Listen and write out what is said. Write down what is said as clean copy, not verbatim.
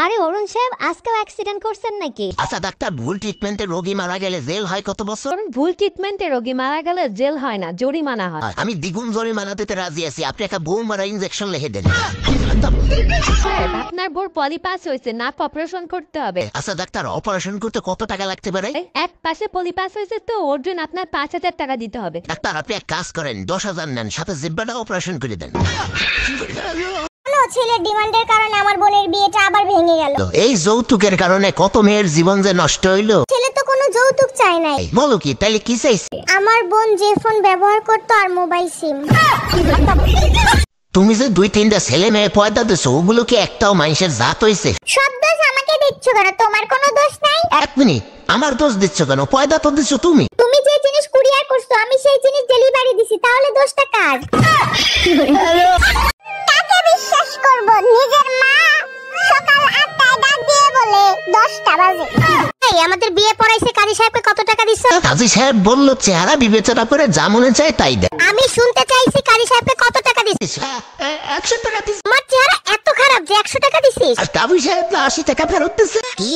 আরে অরুণ সাহেব, আজকেও অ্যাক্সিডেন্ট করছেন নাকি? আচ্ছা ডাক্তার, ভুল ট্রিটমেন্টে রোগী মারা গেলে জেল হয় কত বছর? ভুল ট্রিটমেন্টে রোগী মারা গেলে জেল হয় না, জরিমানা হয়। আমি দ্বিগুণ জরিমানা দিতে রাজি আছি, আপনি একটা বউ মারা ইনজেকশন লিখে দেন। আপনার বোর পলিপাস হয়েছে, নাক অপারেশন করতে হবে। আচ্ছা ডাক্তার, অপারেশন করতে কত টাকা লাগতে পারে? এক পাশে পলিপাস হয়েছে তো ওর জন্য আপনার 5,000 টাকা দিতে হবে। ডাক্তার আপনি এক কাজ করেন, 10,000 নেন, সাথে জিব্বাটা অপারেশন করে দেন। ছেলের ডিমান্ডের কারণে আমার বোনের বিয়েটা আবার ভেঙে গেল। এই যৌতুকের কারণে কত মেয়ের জীবন যে নষ্ট হইলো। ছেলে তো কোনো যৌতুক চাই নাই। বলো কি, তাইলে কি চাইছে? আমার বোন যে ফোন ব্যবহার করতো আর মোবাইল সিম। তুমি যে 2-3টা ছেলে মেয়ে পয়দা দিছো, ওগুলো কি একটাও মানুষের জাত হইছে? সব দোষ আমাকে দিচ্ছ কেন? তোমার কোনো দোষ নাই। এক মিনিট, আমার দোষ দিচ্ছ কেন? পয়দা তো দিচ্ছ তুমি। তুমি যে জিনিস কুরিয়ার করছো আমি সেই জিনিস ডেলিভারি দিছি, তাহলে দোষটা কার? কাকে বিশ্বাস করব? নিজের মা সকাল 8টায় ডাক দিয়ে বলে 10টা বাজে। এই আমাদের বিয়ে পড়াইছে কাজী সাহেবকে কত টাকা দিছো? কাজী সাহেব বলল চেহারা বিবেচনা করে যা মনে চায় তাই দেন। আমি শুনতে চাইছি কাজী সাহেবকে কত টাকা দিছিস? 100 টাকা দিস। আমার চেহারা এত খারাপ যে 100 টাকা দিছিস? আর কাজী সাহেব 80 টাকা ফেরত দিছে। কি?